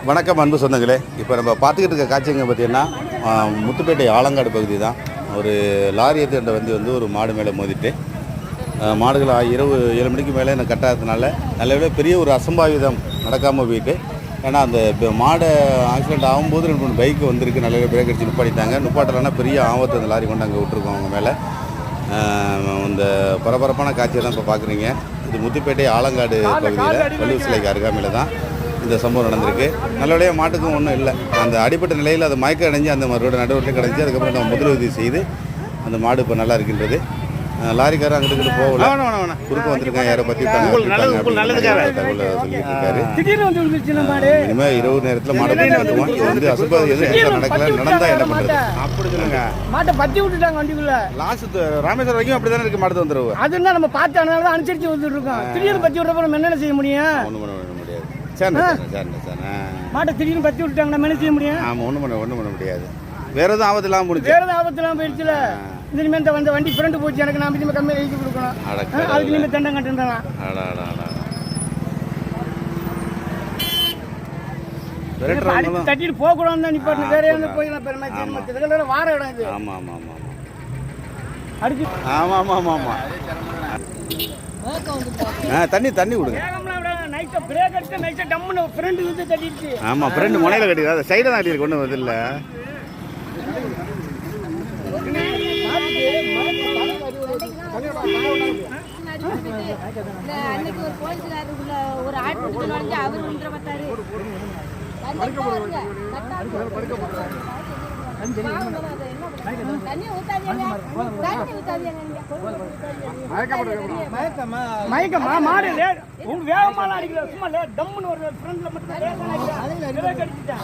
வணக்கம் அன்பு சொந்தங்களே. இப்போ நம்ம பார்த்துக்கிட்டு இருக்க காட்சிங்க பார்த்தீங்கன்னா முத்துப்பேட்டை ஆலங்காடு பகுதி தான். ஒரு லாரி ஏற்றுகின்ற வந்து ஒரு மாடு மேலே மோதிட்டு மாடுகள் இரவு 7 மணிக்கு மேலே எனக்கு கட்டாததுனால நல்ல பெரிய ஒரு அசம்பாவிதம் நடக்காமல் போயிட்டு, ஏன்னா அந்த மாடை ஆக்சிடென்ட் ஆகும்போது 2-3 பைக்கு வந்திருக்கு. நல்ல பிரேக் அடிச்சு நிப்பாட்டலைன்னா பெரிய ஆபத்து அந்த லாரி கொண்டு அங்கே விட்டுருக்கோம் அவங்க மேலே. இந்த பரபரப்பான காட்சியை தான் இப்போ பார்க்குறீங்க. இது முத்துப்பேட்டை ஆலங்காடு பகுதியில் வள்ளுவர் சிலைக்கு அருகாமையில் தான் இந்த சம்பவம் நடந்திருக்கு. நல்லபடியாக மாட்டுக்கும் ஒன்றும் இல்லை. அந்த அடிப்பட்ட நிலையில் அது மயக்கம் அடைஞ்சு அந்த ரோடு நடுவில் கிடஞ்சி அதுக்கப்புறம் நம்ம முதலுதவி செய்து அந்த மாடு இப்போ நல்லா இருக்கின்றது. லாரிக்காரர் அங்கிட்டு போகல, குறுக்க வந்திருக்காங்க, யாரை பற்றி இனிமேல் இரவு நேரத்தில் மாடு வந்து அசுபாதி எதுவும் நடந்தால் என்ன பண்ணுறது அப்படி சொல்லுங்க. மாட்டை பற்றி விட்டுட்டாங்க வண்டிக்குள்ள. லாஸ்ட் ராமேஸ்வரம் வரைக்கும் அப்படி தானே இருக்கு மாடு வந்துருவோம். அதுன்னா நம்ம பார்த்து அதனால தான் அனுசரித்து வந்துட்டு இருக்கோம். திடீர்னு பற்றி விட்றப்ப நம்ம என்ன செய்ய முடியும்? ஒன்றும் பண்ண முடியாது. மாட்டை திடீர்னு பற்றி விட்டுட்டாங்க, நம்ம என்ன செய்ய முடியும்? ஆமாம், ஒன்றும் பண்ண முடியாது. வேற எதுவும் ஆபத்து இல்லாமல் முடிச்சு, வேற எதுவும் ஆபத்து இல்லாமல் போயிடுச்சுல. இனிமேல் வந்த வண்டி ஃப்ரெண்டு போச்சு, எனக்கு நான் திரும்ப கம்மியாக எழுதி கொடுக்கணும். அதுக்கு நீங்கள் தண்டம் கட்டுறான் தட்டிட்டு போகக்கூடாது தான் நிப்பாட்டு. வேற எந்த போயிடலாம் பெருமாள் வார இடம் இது. ஆமாம் ஆமாம் ஆமாம் அடிச்சு ஆமாம் ஆமாம் ஆமாம் ஆமாம் தண்ணி கொடுங்க. பிரேக் அடிச்சு நைட்டா டம்முன்னு ஃப்ரெண்டு வந்து தட்டிடுச்சு. ஆமாம், ஃப்ரெண்டு முனையில் கட்டிடுது, அதை சைடாக தான் கட்டியிருக்கு, கொண்டு வருது இல்லை. அன்னைக்கு ஒரு போலீஸ்காரருக்குள்ள ஒரு ஆட்டு நுழைஞ்சு அவர் ஒன்றரை பத்தாரு. மயக்கமா மாடு வேகமாலாம் அடிக்கல, சும்மா டம்முன்னு ஒரு ஃப்ரெண்ட்ல மட்டும் அடிச்சுட்டேன்.